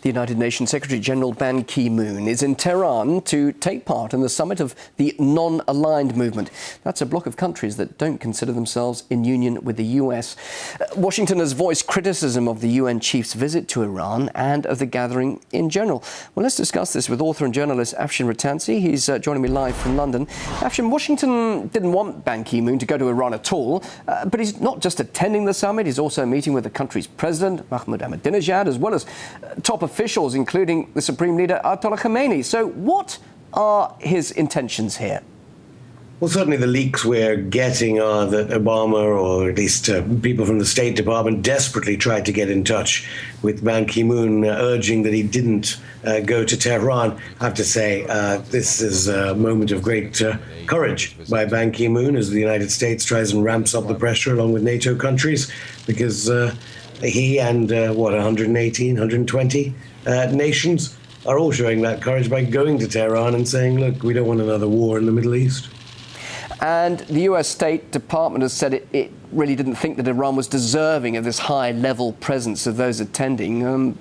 The United Nations Secretary-General Ban Ki-moon is in Tehran to take part in the summit of the non-aligned movement. That's a bloc of countries that don't consider themselves in union with the US. Washington has voiced criticism of the UN chief's visit to Iran and of the gathering in general. Well, let's discuss this with author and journalist Afshin Rattansi. He's joining me live from London. Afshin, Washington didn't want Ban Ki-moon to go to Iran at all, but he's not just attending the summit, he's also meeting with the country's president, Mahmoud Ahmadinejad, as well as top officials, including the Supreme Leader Ayatollah Khamenei. So what are his intentions here? Well, certainly the leaks we're getting are that Obama, or at least people from the State Department, desperately tried to get in touch with Ban Ki-moon, urging that he didn't go to Tehran. I have to say, this is a moment of great courage by Ban Ki-moon as the United States tries and ramps up the pressure along with NATO countries, because he and, 118, 120 nations are all showing that courage by going to Tehran and saying, look, we don't want another war in the Middle East. And the US State Department has said it really didn't think that Iran was deserving of this high-level presence of those attending.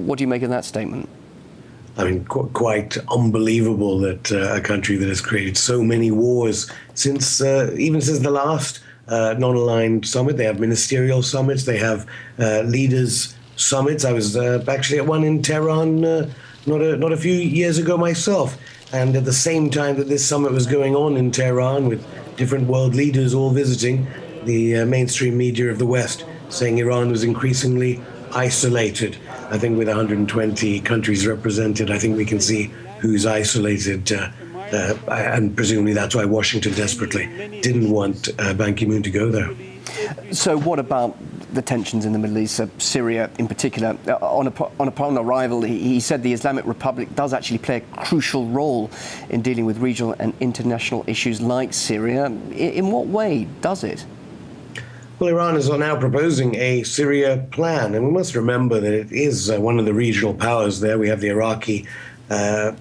What do you make of that statement? I mean, quite unbelievable that a country that has created so many wars since even since the last non-aligned summit. They have ministerial summits. They have leaders summits. I was actually at one in Tehran not a few years ago myself. And at the same time that this summit was going on in Tehran, with different world leaders all visiting, the mainstream media of the West saying Iran was increasingly isolated. I think with 120 countries represented, I think we can see who's isolated. And presumably that's why Washington desperately didn't want Ban Ki-moon to go there. So what about the tensions in the Middle East, Syria in particular? Upon arrival, he said the Islamic Republic does actually play a crucial role in dealing with regional and international issues like Syria. In what way does it? Well, Iran is now proposing a Syria plan, and we must remember that it is one of the regional powers there. We have the Iraqi head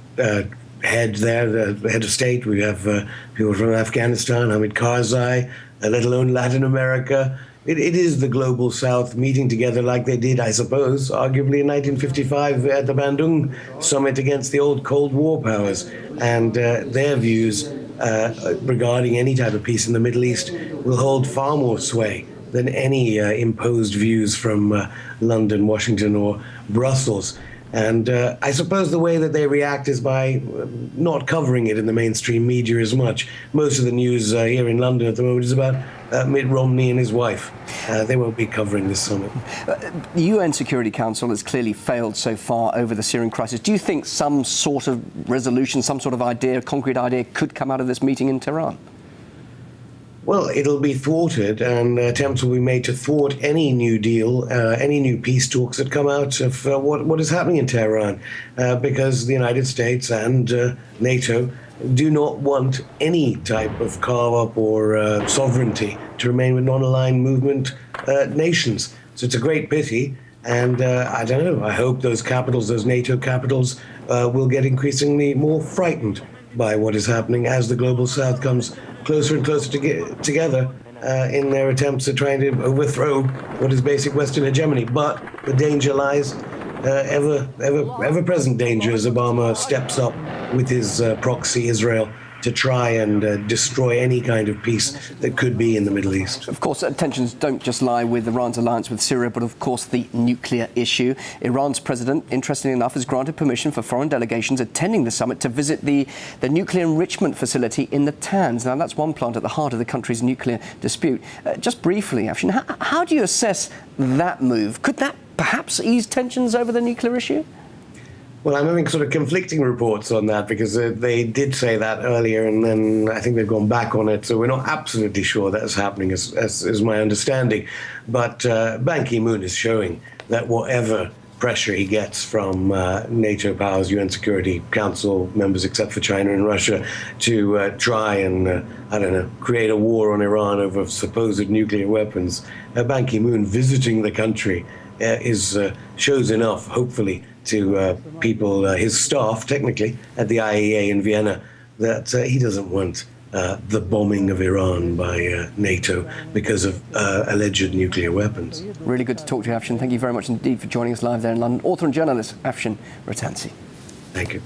there, the head of state. We have people from Afghanistan, Hamid Karzai, let alone Latin America. It is the global South meeting together like they did, I suppose, arguably in 1955 at the Bandung summit against the old Cold War powers. And their views regarding any type of peace in the Middle East will hold far more sway than any imposed views from London, Washington, or Brussels. And I suppose the way that they react is by not covering it in the mainstream media as much. Most of the news here in London at the moment is about Mitt Romney and his wife. They won't be covering this summit. The UN Security Council has clearly failed so far over the Syrian crisis. Do you think some sort of resolution, some sort of idea, concrete idea, could come out of this meeting in Tehran? Well, it'll be thwarted, and attempts will be made to thwart any new deal, any new peace talks that come out of what is happening in Tehran, because the United States and NATO do not want any type of carve-up or sovereignty to remain with non-aligned movement nations. So it's a great pity, and I don't know, I hope those capitals, those NATO capitals, will get increasingly more frightened by what is happening as the global South comes closer and closer together in their attempts at trying to overthrow what is basic Western hegemony. But the danger lies, ever-present danger, as Obama steps up with his proxy Israel to try and destroy any kind of peace that could be in the Middle East. Of course, tensions don't just lie with Iran's alliance with Syria, but of course the nuclear issue. Iran's president, interestingly enough, has granted permission for foreign delegations attending the summit to visit the nuclear enrichment facility in the Natanz. Now, that's one plant at the heart of the country's nuclear dispute. Just briefly, Afshin, how do you assess that move? Could that perhaps ease tensions over the nuclear issue? Well, I'm having sort of conflicting reports on that, because they did say that earlier, and then I think they've gone back on it. So we're not absolutely sure that's happening, as my understanding. But Ban Ki-moon is showing that whatever pressure he gets from NATO powers, UN Security Council members, except for China and Russia, to try and, I don't know, create a war on Iran over supposed nuclear weapons, Ban Ki-moon visiting the country shows enough, hopefully, to people, his staff, technically, at the IAEA in Vienna, that he doesn't want the bombing of Iran by NATO because of alleged nuclear weapons. Really good to talk to you, Afshin. Thank you very much indeed for joining us live there in London. Author and journalist Afshin Rattansi. Thank you.